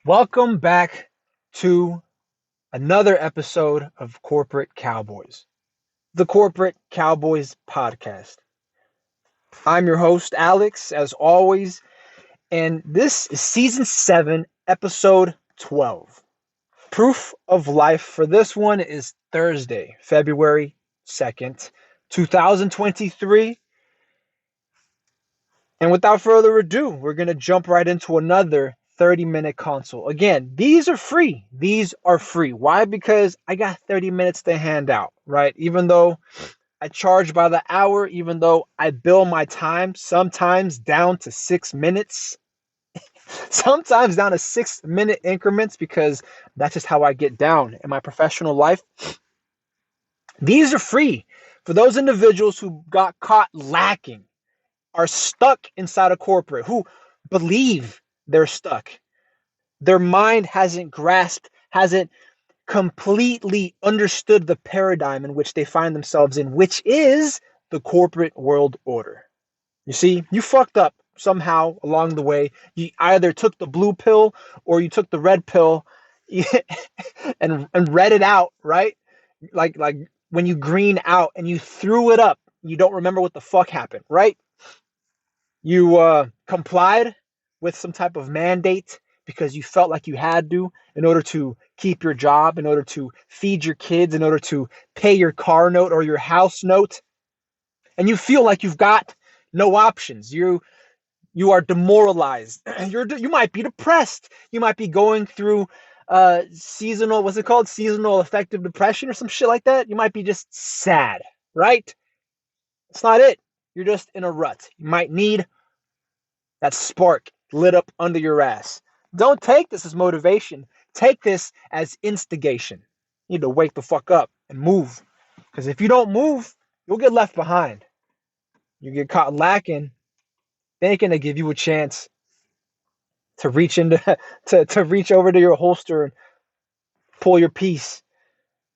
Welcome back to another episode of Corporate Cowboys, the Corporate Cowboys podcast. I'm your host, Alex, as always, and this is season 7, episode 12. Proof of life for this one is Thursday, February 2nd, 2023. And without further ado, we're going to jump right into another 30-minute console. Again, these are free. These are free. Why? Because I got 30 minutes to hand out, right? Even though I charge by the hour, even though I bill my time, sometimes down to 6 minutes, sometimes down to 6-minute increments, because that's just how I get down in my professional life. These are free for those individuals who got caught lacking, are stuck inside a corporate, who believe they're stuck. Their mind hasn't grasped, hasn't completely understood the paradigm in which they find themselves in, which is the corporate world order. You see, you fucked up somehow along the way. You either took the blue pill or you took the red pill and read it out, right? Like when you green out and you threw it up, you don't remember what the fuck happened, right? You complied with some type of mandate because you felt like you had to in order to keep your job, in order to feed your kids, in order to pay your car note or your house note. And you feel like you've got no options. You are demoralized. You might be depressed. You might be going through seasonal, what's it called? Seasonal affective depression or some shit like that. You might be just sad, right? It's not it. You're just in a rut. You might need that spark lit up under your ass. Don't take this as motivation. Take this as instigation. You need to wake the fuck up and move. Because if you don't move, you'll get left behind. You get caught lacking. They ain't gonna give you a chance to reach into to reach over to your holster and pull your piece.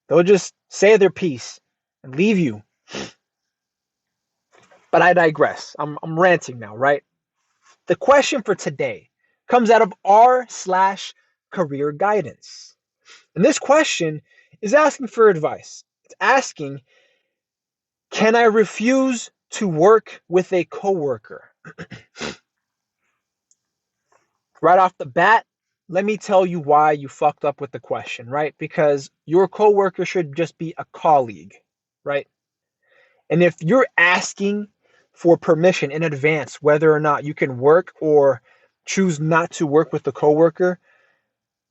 They'll just say their piece and leave you. But I digress. I'm ranting now, right? The question for today comes out of r/career guidance. And this question is asking for advice. It's asking, can I refuse to work with a coworker? Right off the bat, let me tell you why you fucked up with the question, right? Because your coworker should just be a colleague, right? And if you're asking for permission in advance whether or not you can work or choose not to work with the coworker,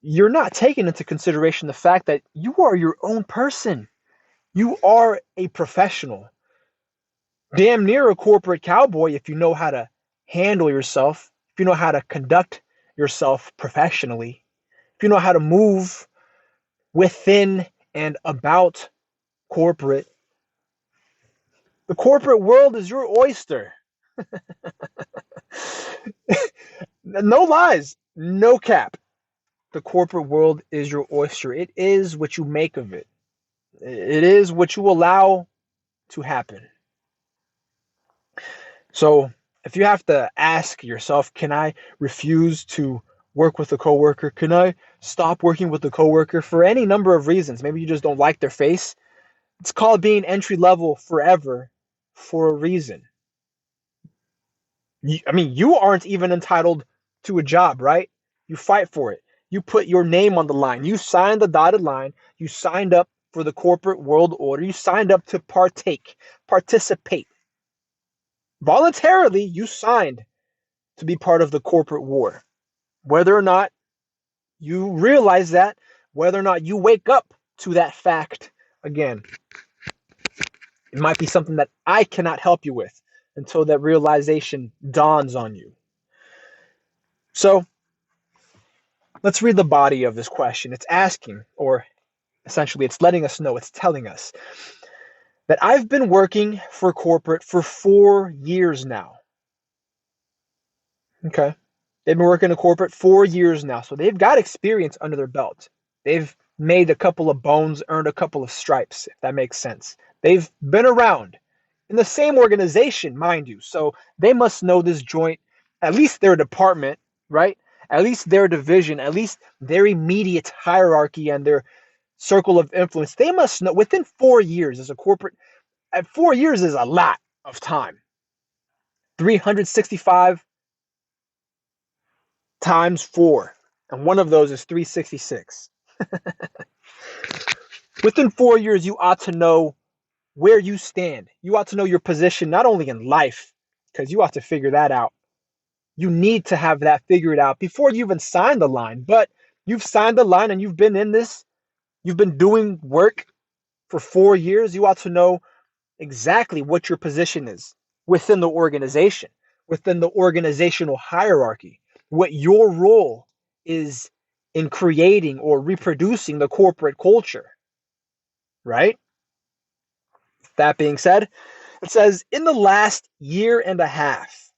you're not taking into consideration the fact that you are your own person. You are a professional. Damn near a corporate cowboy if you know how to handle yourself, if you know how to conduct yourself professionally, if you know how to move within and about corporate. The corporate world is your oyster. No lies, no cap. The corporate world is your oyster. It is what you make of it. It is what you allow to happen. So if you have to ask yourself, can I refuse to work with a coworker? Can I stop working with a coworker for any number of reasons? Maybe you just don't like their face. It's called being entry level forever for a reason. You aren't even entitled to a job, right? You fight for it. You put your name on the line. You signed the dotted line. You signed up for the corporate world order. You signed up to participate. Voluntarily, you signed to be part of the corporate war. Whether or not you realize that, whether or not you wake up to that fact, again, it might be something that I cannot help you with until that realization dawns on you. So let's read the body of this question. It's asking, or essentially it's letting us know, it's telling us that I've been working for corporate for 4 years now. Okay. They've been working in corporate 4 years now. So they've got experience under their belt. They've made a couple of bones, earned a couple of stripes, if that makes sense. They've been around in the same organization, mind you. So they must know this joint, at least their department, right? at least their division, at least their immediate hierarchy and their circle of influence, they must know within 4 years as a corporate, at 4 years is a lot of time. 365 times 4, and one of those is 366. Within 4 years, you ought to know where you stand. You ought to know your position, not only in life, because you ought to figure that out. You need to have that figured out before you even sign the line. But you've signed the line and you've been in this, you've been doing work for 4 years. You ought to know exactly what your position is within the organization, within the organizational hierarchy, what your role is in creating or reproducing the corporate culture, right? That being said, it says, in the last year and a half,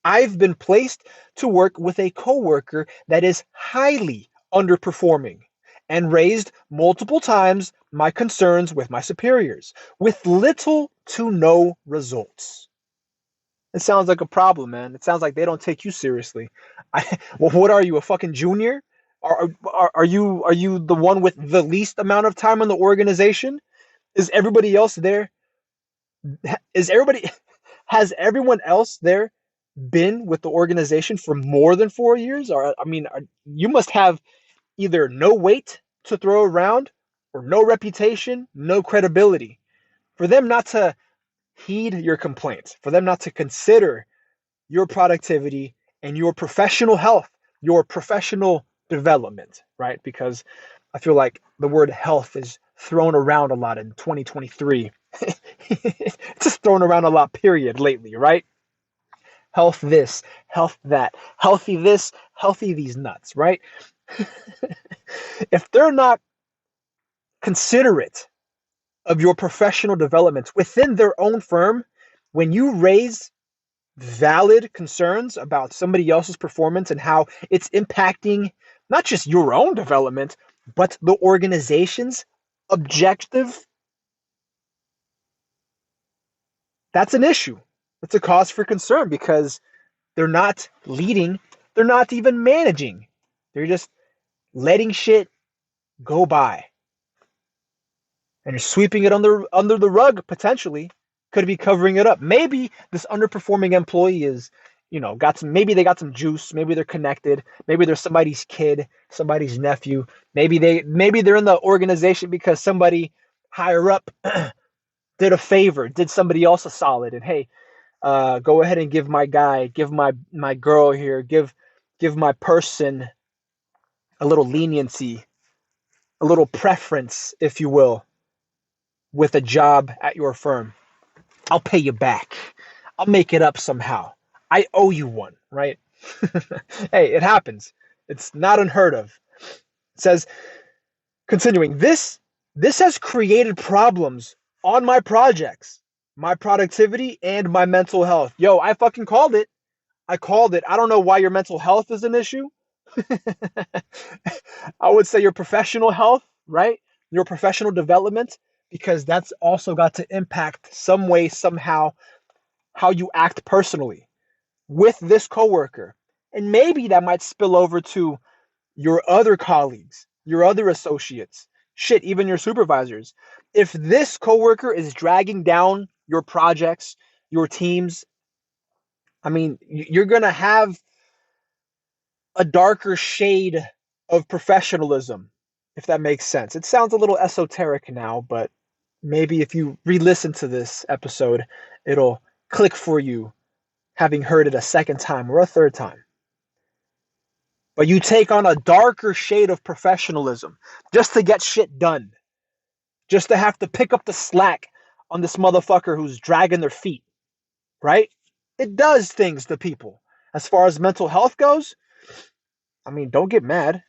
I've been placed to work with a coworker that is highly underperforming and raised multiple times my concerns with my superiors with little to no results. It sounds like a problem, man. It sounds like they don't take you seriously. Well, what are you, a fucking junior? Are you the one with the least amount of time in the organization? Is everybody else there? Is everybody has everyone else there been with the organization for more than 4 years? Or I mean, you must have either no weight to throw around or no reputation, no credibility for them not to heed your complaints, for them not to consider your productivity and your professional health, your professional development, right? Because I feel like the word health is thrown around a lot in 2023. It's just thrown around a lot, period, lately, right? Health this, health that, healthy this, healthy these nuts, right? If they're not considerate of your professional developments within their own firm, when you raise valid concerns about somebody else's performance and how it's impacting not just your own development, but the organization's objective, that's an issue. It's a cause for concern because they're not leading, they're not even managing. They're just letting shit go by. And you're sweeping it under the rug potentially. Could be covering it up. Maybe this underperforming employee is, got some, maybe they got some juice, maybe they're connected, maybe they're somebody's kid, somebody's nephew. Maybe they're in the organization because somebody higher up did a favor, did somebody else a solid, and hey, go ahead and give my guy, give my girl here, give my person a little leniency, a little preference, if you will, with a job at your firm. I'll pay you back. I'll make it up somehow. I owe you one, right? Hey, it happens. It's not unheard of. It says, continuing, this has created problems on my projects, my productivity, and my mental health. Yo, I fucking called it. I called it. I don't know why your mental health is an issue. I would say your professional health, right? Your professional development, because that's also got to impact some way, somehow, how you act personally with this coworker. And maybe that might spill over to your other colleagues, your other associates, shit, even your supervisors. If this coworker is dragging down your projects, your teams, I mean, you're going to have a darker shade of professionalism, if that makes sense. It sounds a little esoteric now, but maybe if you re-listen to this episode, it'll click for you, having heard it a second time or a third time. But you take on a darker shade of professionalism just to get shit done, just to have to pick up the slack on this motherfucker who's dragging their feet, right? It does things to people. As far as mental health goes, I mean, don't get mad.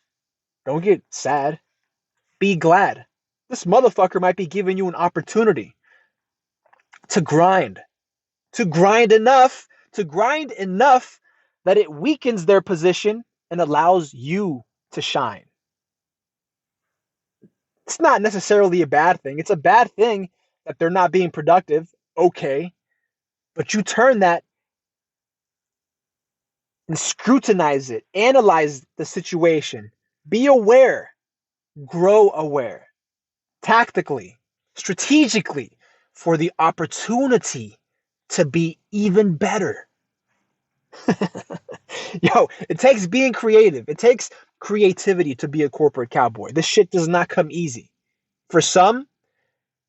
Don't get sad. Be glad. This motherfucker might be giving you an opportunity to grind enough, that it weakens their position and allows you to shine. It's not necessarily a bad thing. It's a bad thing that they're not being productive. Okay. But you turn that and scrutinize it, analyze the situation, be aware, grow aware, tactically, strategically, for the opportunity to be even better. Yo, it takes being creative. It takes creativity to be a corporate cowboy. This shit does not come easy. For some,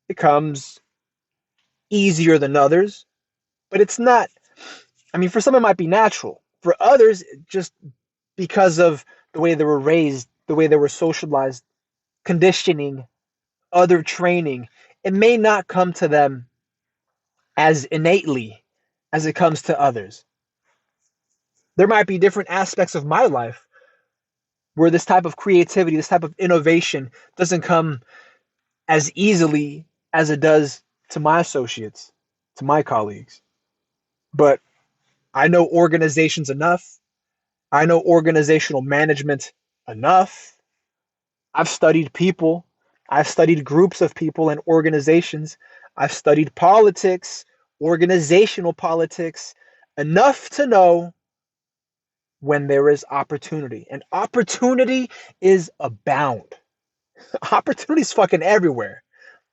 it comes easier than others, but it's not. I mean, for some, it might be natural. For others, just because of the way they were raised, the way they were socialized, conditioning, other training, it may not come to them as innately as it comes to others. There might be different aspects of my life where this type of creativity, this type of innovation doesn't come as easily as it does to my associates, to my colleagues. But I know organizations enough. I know organizational management enough. I've studied people. I've studied groups of people and organizations. I've studied politics, organizational politics, enough to know when there is opportunity. And opportunity is abound. Opportunity is fucking everywhere.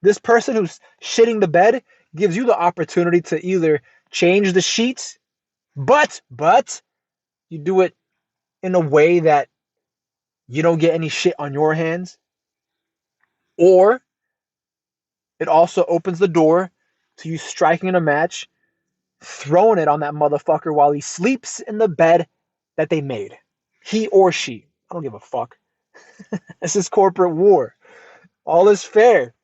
This person who's shitting the bed gives you the opportunity to either change the sheets, but you do it in a way that you don't get any shit on your hands, or it also opens the door to you striking a match, throwing it on that motherfucker while he sleeps in the bed that they made. He or she. I don't give a fuck. This is corporate war. All is fair.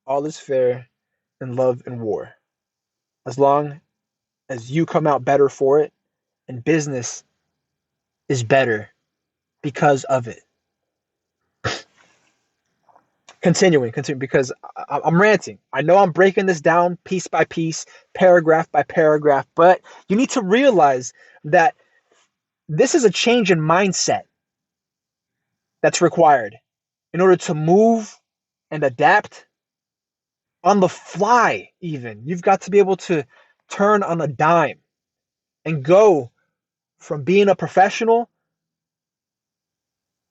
All is fair in love and war. As long as you come out better for it, and business is better because of it. Continuing, because I'm ranting. I know I'm breaking this down piece by piece, paragraph by paragraph, but you need to realize that this is a change in mindset that's required in order to move and adapt on the fly, even. You've got to be able to turn on a dime and go from being a professional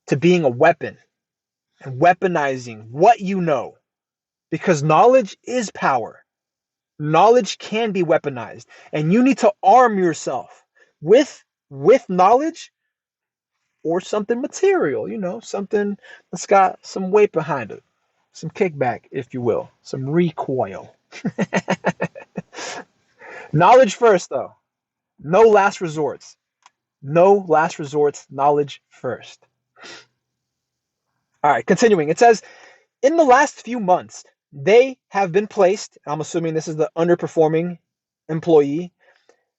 to being a weapon and weaponizing what you know, because knowledge is power. Knowledge can be weaponized, and you need to arm yourself with knowledge or something material, something that's got some weight behind it, some kickback, if you will, some recoil. Knowledge first, though. No last resorts. No last resorts. Knowledge first. All right, continuing. It says, in the last few months, they have been placed, I'm assuming this is the underperforming employee.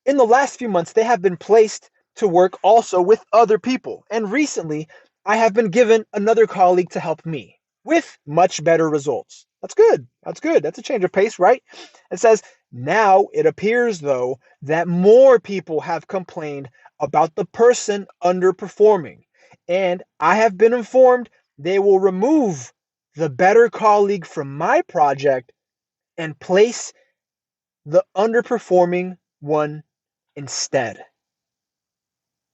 In the last few months, they have been placed to work also with other people. And recently, I have been given another colleague to help me with much better results. That's good. That's good. That's a change of pace, right? It says, now it appears, though, that more people have complained about the person underperforming. And I have been informed they will remove the better colleague from my project and place the underperforming one instead.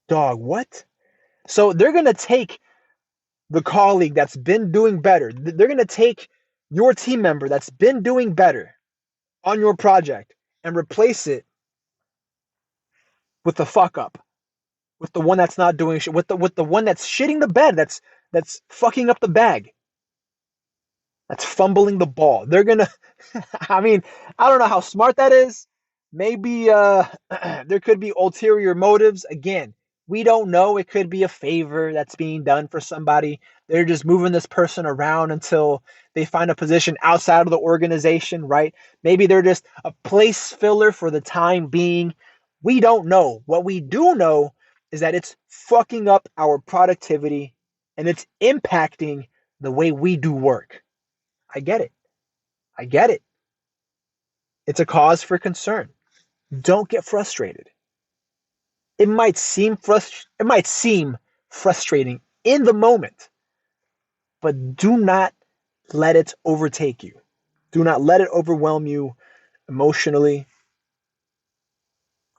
Dog, what? So they're going to take the colleague that's been doing better. They're going to take your team member that's been doing better on your project and replace it with the fuck up, with the one that's not doing shit, with the one that's shitting the bed, that's fucking up the bag, that's fumbling the ball. They're going to I mean, I don't know how smart that is. Maybe there could be ulterior motives. Again, we don't know. It could be a favor that's being done for somebody. They're just moving this person around until they find a position outside of the organization, right? Maybe they're just a place filler for the time being. We don't know. What we do know is that it's fucking up our productivity and it's impacting the way we do work. I get it. I get it. It's a cause for concern. Don't get frustrated. It might seem frustrating in the moment, but do not let it overtake you. Do not let it overwhelm you emotionally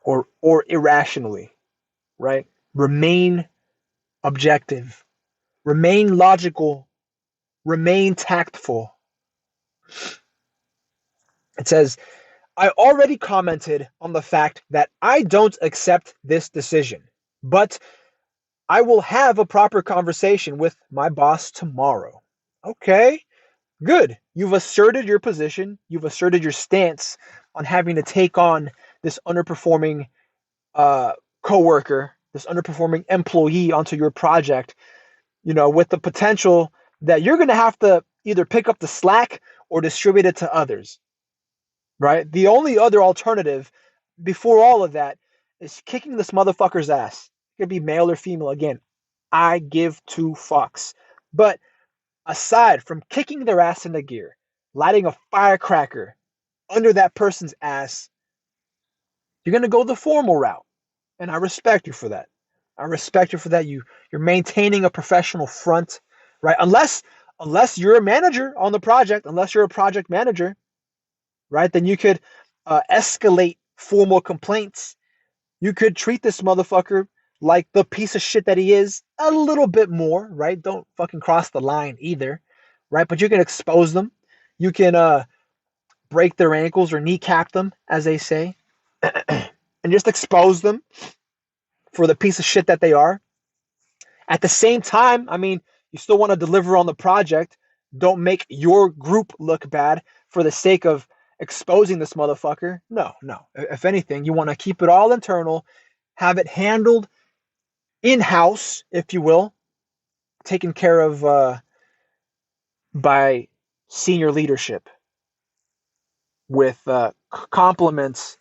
or irrationally, right? Remain objective. Remain logical. Remain tactful. It says, I already commented on the fact that I don't accept this decision, but I will have a proper conversation with my boss tomorrow. Okay, good. You've asserted your position. You've asserted your stance on having to take on this underperforming uh, coworker, this underperforming employee onto your project, with the potential that you're going to have to either pick up the slack or distribute it to others, right? The only other alternative before all of that is kicking this motherfucker's ass. It could be male or female. Again, I give two fucks. But aside from kicking their ass into gear, lighting a firecracker under that person's ass, you're going to go the formal route. And I respect you for that. I respect you for that. You're maintaining a professional front, right? Unless you're a manager on the project, unless you're a project manager, right? Then you could escalate formal complaints. You could treat this motherfucker like the piece of shit that he is a little bit more, right? Don't fucking cross the line either, right? But you can expose them. You can break their ankles or kneecap them, as they say, and just expose them for the piece of shit that they are. At the same time, I mean, you still want to deliver on the project. Don't make your group look bad for the sake of exposing this motherfucker. No, no. If anything, you want to keep it all internal, have it handled in-house, if you will, taken care of by senior leadership with compliments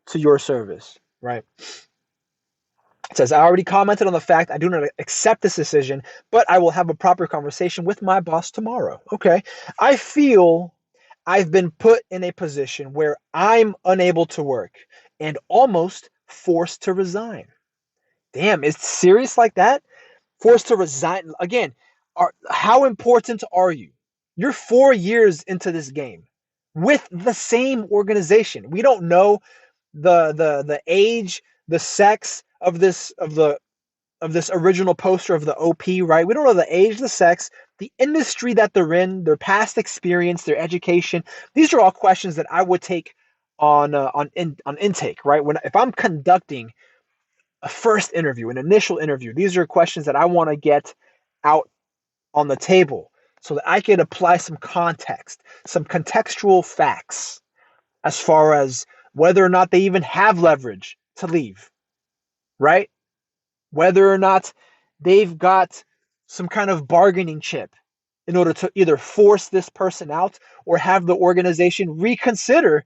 to your service, right? It says, I already commented on the fact I do not accept this decision, but I will have a proper conversation with my boss tomorrow. Okay. I feel I've been put in a position where I'm unable to work and almost forced to resign. Damn, is it serious like that? Forced to resign. Again, how important are you? You're 4 years into this game with the same organization. We don't know the age, the sex of this original poster of the OP, right? We don't know the age, the sex, the industry that they're in, their past experience, their education. These are all questions that I would take on intake, right? If I'm conducting a first interview, an initial interview, these are questions that I want to get out on the table so that I can apply some context, some contextual facts as far as whether or not they even have leverage to leave, right? Whether or not they've got some kind of bargaining chip in order to either force this person out or have the organization reconsider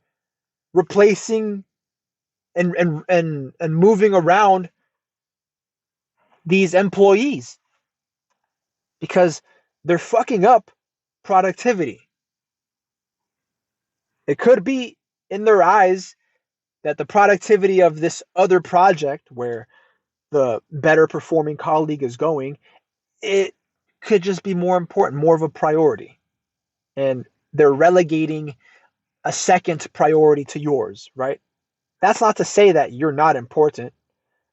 replacing and moving around these employees because they're fucking up productivity. It could be in their eyes that the productivity of this other project where the better performing colleague is going, it could just be more important, more of a priority. And they're relegating a second priority to yours, right? That's not to say that you're not important.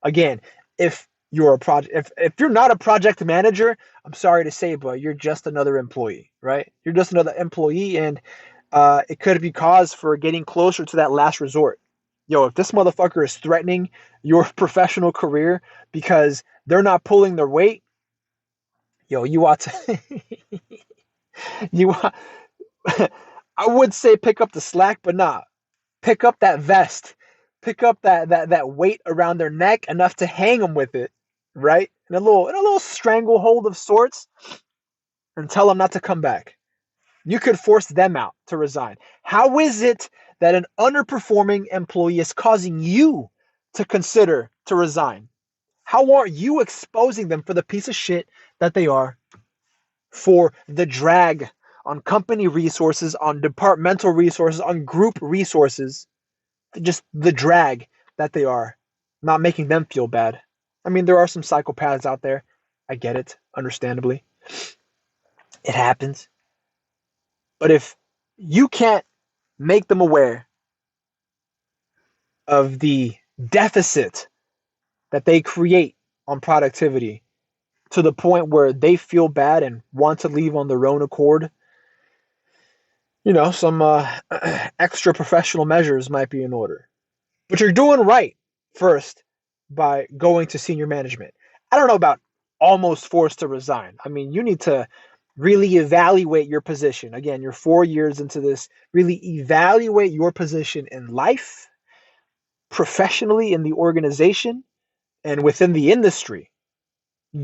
Again, if you're a project if you're not a project manager, I'm sorry to say, but you're just another employee, right? You're just another employee, and it could be cause for getting closer to that last resort. Yo, if this motherfucker is threatening your professional career because they're not pulling their weight, yo, you ought to you I would say pick up the slack, but nah. Pick up that vest. Pick up that weight around their neck enough to hang them with it, right? In a little stranglehold of sorts, and tell them not to come back. You could force them out to resign. How is it that an underperforming employee is causing you to consider to resign? How are you exposing them for the piece of shit that they are? For the drag on company resources, on departmental resources, on group resources, just the drag that they are, not making them feel bad. I mean, there are some psychopaths out there. I get it, understandably. It happens. But if you can't make them aware of the deficit that they create on productivity to the point where they feel bad and want to leave on their own accord, some extra professional measures might be in order. But you're doing right first by going to senior management. I don't know about almost forced to resign. I mean, you need to really evaluate your position. Again, you're 4 years into this. Really evaluate your position in life, professionally in the organization, and within the industry,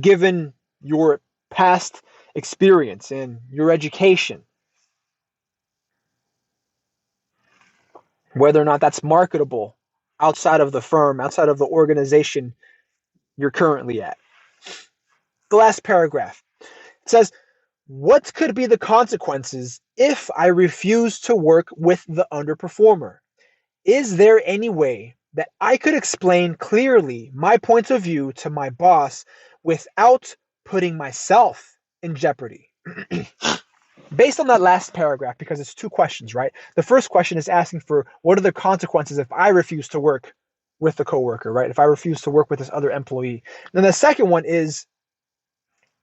given your past experience and your education, whether or not that's marketable outside of the firm, outside of the organization you're currently at. The last paragraph says, what could be the consequences if I refuse to work with the underperformer? Is there any way that I could explain clearly my point of view to my boss without putting myself in jeopardy? Based on that last paragraph, because it's two questions, right? The first question is asking for what are the consequences if I refuse to work with the coworker, right? If I refuse to work with this other employee. Then the second one is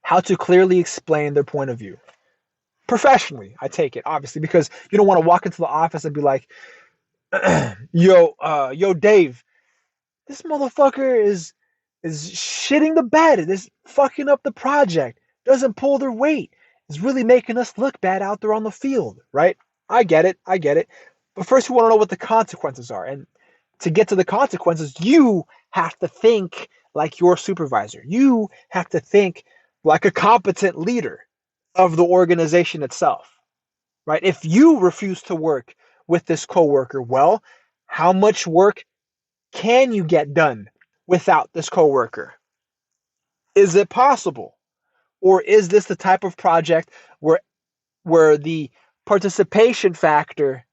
how to clearly explain their point of view. Professionally, I take it, obviously, because you don't want to walk into the office and be like, yo, Dave, this motherfucker is shitting the bed. Is fucking up the project. Doesn't pull their weight. Is really making us look bad out there on the field, right? I get it. But first, we want to know what the consequences are. And to get to the consequences, you have to think like your supervisor. You have to think like a competent leader of the organization itself, right? If you refuse to work with this coworker, well, how much work can you get done without this coworker? Is it possible? Or is this the type of project where the participation factor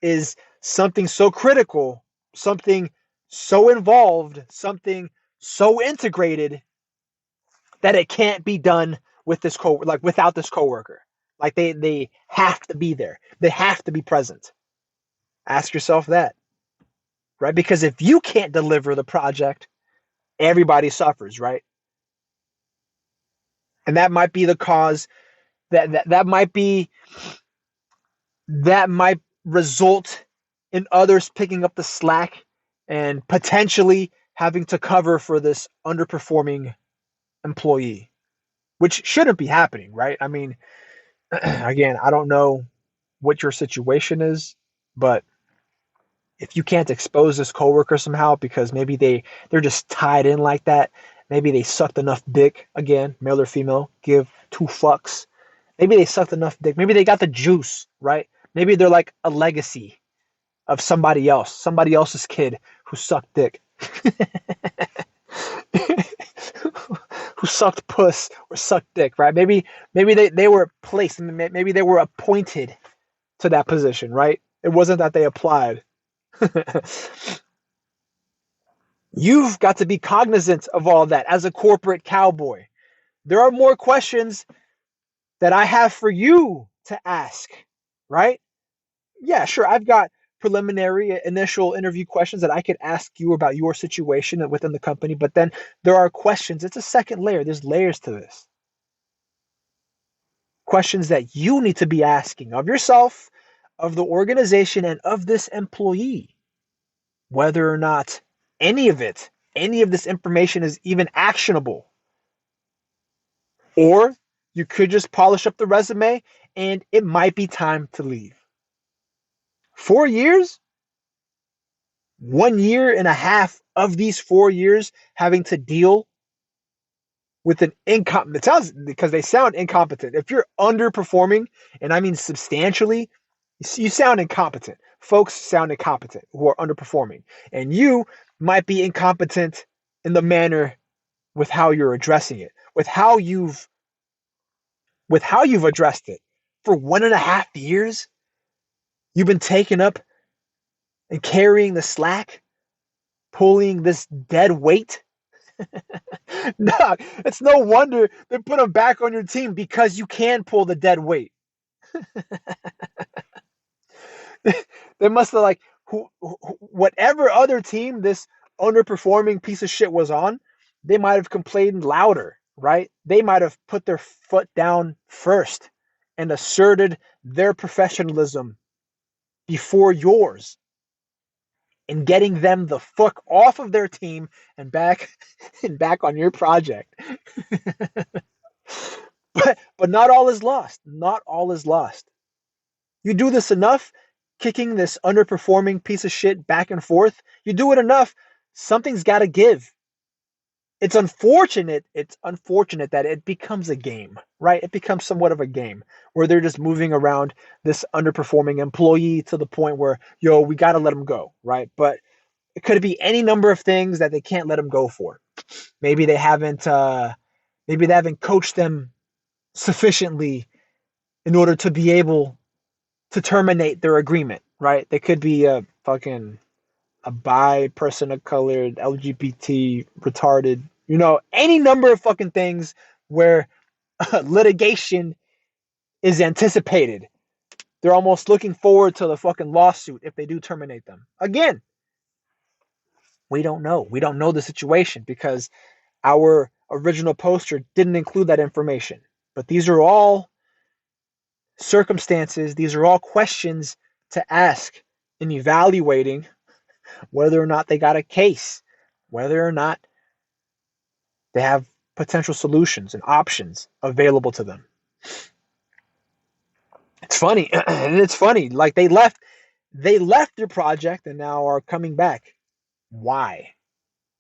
is something so critical, something so involved, something so integrated that it can't be done with this without this coworker? Like they have to be there. They have to be present. Ask yourself that, right? Because if you can't deliver the project, everybody suffers, right? And that might be the cause that might result in others picking up the slack and potentially having to cover for this underperforming employee, which shouldn't be happening, right? I mean, again, I don't know what your situation is, but if you can't expose this coworker somehow because maybe they're just tied in like that, maybe they sucked enough dick, again, male or female, give two fucks. Maybe they sucked enough dick. Maybe they got the juice, right? Maybe they're like a legacy of somebody else's kid who sucked dick. Who sucked puss or sucked dick, right? Maybe they were placed, maybe they were appointed to that position, right? It wasn't that they applied. You've got to be cognizant of all that as a corporate cowboy. There are more questions that I have for you to ask, right? Yeah, sure. I've got preliminary initial interview questions that I could ask you about your situation within the company, but then there are questions. It's a second layer. There's layers to this. Questions that you need to be asking of yourself, of the organization, and of this employee. Whether or not any of this information is even actionable. Or you could just polish up the resume and it might be time to leave. 4 years? 1 year and a half of these 4 years having to deal with an incompetent, it sounds, because they sound incompetent. If you're underperforming, and I mean substantially, you sound incompetent. Folks sound incompetent who are underperforming. And you might be incompetent in the manner with how you're addressing it, with how you've addressed it. For 1.5 years, you've been taking up and carrying the slack, pulling this dead weight. No, it's no wonder they put him back on your team, because you can pull the dead weight. They must have, whatever other team this underperforming piece of shit was on, They might have complained louder, right? They might have put their foot down first and asserted their professionalism before yours and getting them the fuck off of their team and back and back on your project. But not all is lost. Not all is lost. You do this enough, kicking this underperforming piece of shit back and forth, you do it enough, something's got to give. It's unfortunate that it becomes a game, right? It becomes somewhat of a game where they're just moving around this underperforming employee to the point where, yo, we got to let them go, right? But it could be any number of things that they can't let them go for. Maybe they haven't coached them sufficiently in order to be able to terminate their agreement, right? They could be a bi person of color, LGBT, retarded, any number of fucking things where litigation is anticipated. They're almost looking forward to the fucking lawsuit if they do terminate them. Again, we don't know. We don't know the situation because our original poster didn't include that information. But these are all circumstances, these are all questions to ask in evaluating whether or not they got a case, whether or not they have potential solutions and options available to them. It's funny. And it's funny. Like they left their project and now are coming back. Why?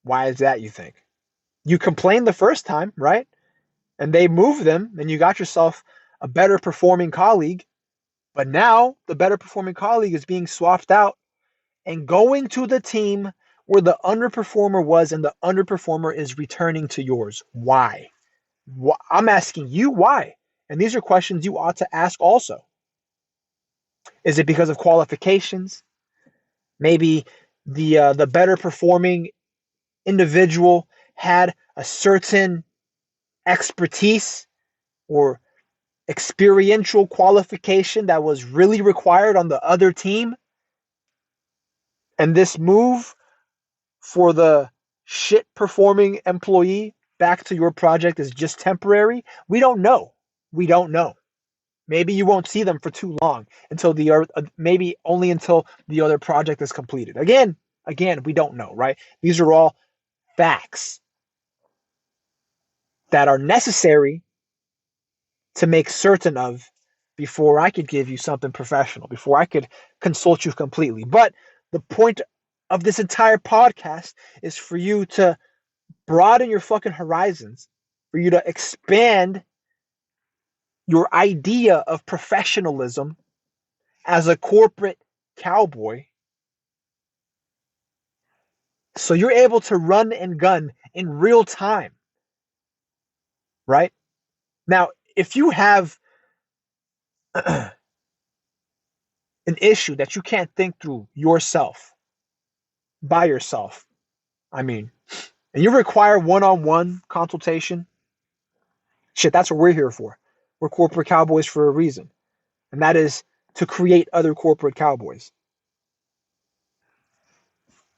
Why is that, you think? You complained the first time, right? And they moved them and you got yourself a better performing colleague. But now the better performing colleague is being swapped out and going to the team where the underperformer was, and the underperformer is returning to yours. Why? I'm asking you why. And these are questions you ought to ask also. Is it because of qualifications? Maybe the better performing individual had a certain expertise or experiential qualification that was really required on the other team. And this move for the shit performing employee back to your project is just temporary. We don't know. We don't know. Maybe you won't see them for too long until maybe only until the other project is completed. Again, we don't know, right? These are all facts that are necessary to make certain of before I could give you something professional, before I could consult you completely. But the point of this entire podcast is for you to broaden your fucking horizons, for you to expand your idea of professionalism as a corporate cowboy, so you're able to run and gun in real time, right? Now, if you have an issue that you can't think through yourself, by yourself, I mean, and you require one-on-one consultation, shit, that's what we're here for. We're corporate cowboys for a reason, and that is to create other corporate cowboys.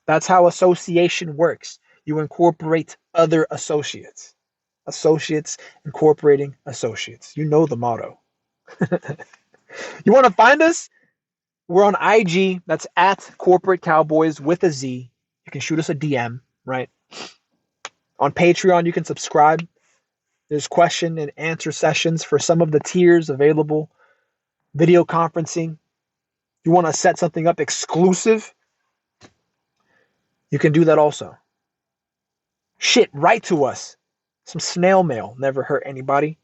That's how association works. You incorporate other associates. Associates incorporating associates. You know the motto. You want to find us? We're on IG. That's at Corporate Cowboys with a Z. You can shoot us a DM, right? On Patreon, you can subscribe. There's question and answer sessions for some of the tiers available. Video conferencing. You want to set something up exclusive? You can do that also. Shit, write to us. Some snail mail never hurt anybody.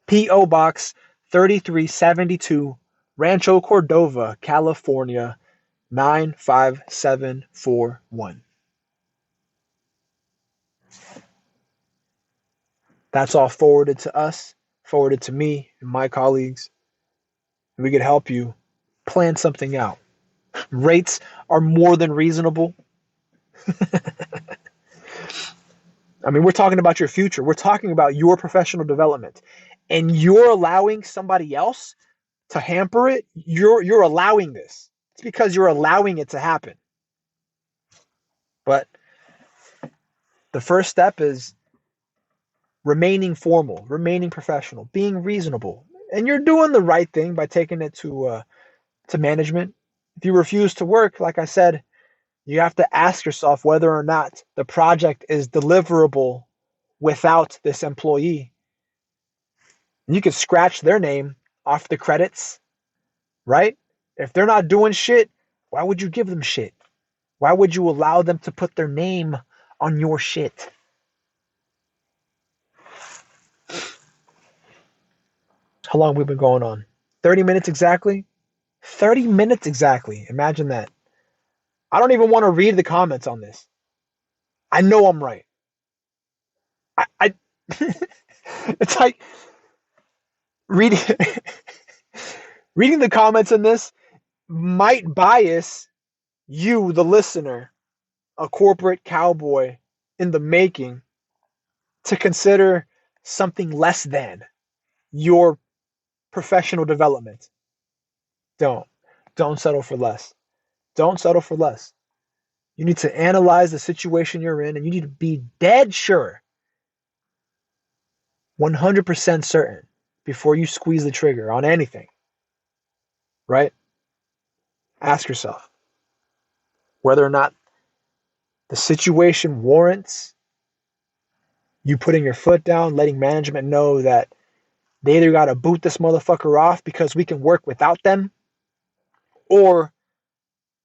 P.O. Box 3372, Rancho Cordova, California, 95741. That's all forwarded to us, forwarded to me and my colleagues. We could help you plan something out. Rates are more than reasonable. I mean, we're talking about your future. We're talking about your professional development. And you're allowing somebody else to hamper it. You're allowing this. It's because you're allowing it to happen. But The first step is remaining formal, remaining professional, being reasonable. And you're doing the right thing by taking it to management. If you refuse to work, like I said, you have to ask yourself whether or not the project is deliverable without this employee. You could scratch their name off the credits, right? If they're not doing shit, why would you give them shit? Why would you allow them to put their name on your shit? How long have we been going on? 30 minutes exactly? 30 minutes exactly. Imagine that. I don't even want to read the comments on this. I know I'm right. I it's like reading reading the comments on this might bias you, the listener, a corporate cowboy in the making, to consider something less than your professional development. Don't. Don't settle for less. Don't settle for less. You need to analyze the situation you're in and you need to be dead sure, 100% certain before you squeeze the trigger on anything, right? Ask yourself whether or not the situation warrants you putting your foot down, letting management know that they either got to boot this motherfucker off because we can work without them, or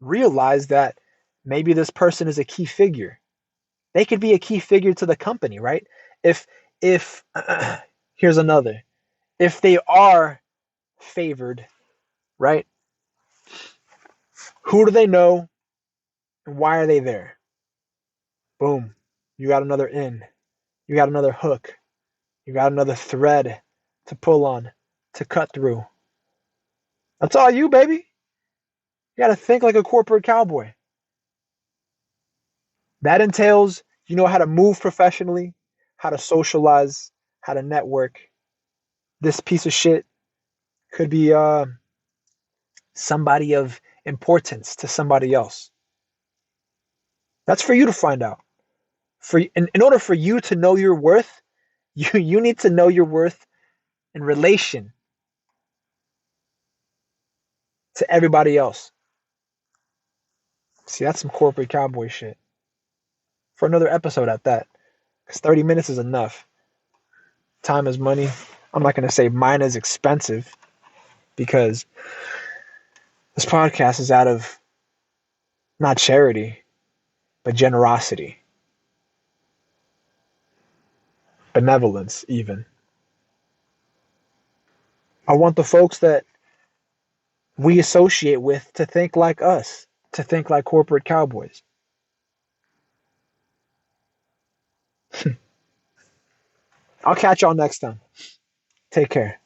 realize that maybe this person is a key figure. They could be a key figure to the company, right? If here's another. If they are favored, right? Who do they know and why are they there? Boom. You got another in. You got another hook. You got another thread to pull on, to cut through. That's all you, baby. You got to think like a corporate cowboy. That entails you know how to move professionally, how to socialize, how to network. This piece of shit could be somebody of importance to somebody else. That's for you to find out. In order for you to know your worth, you need to know your worth in relation to everybody else. See, that's some corporate cowboy shit. For another episode at that. Because 30 minutes is enough. Time is money. I'm not going to say mine is expensive because this podcast is out of not charity, but generosity, benevolence, even. I want the folks that we associate with to think like us, to think like corporate cowboys. I'll catch y'all next time. Take care.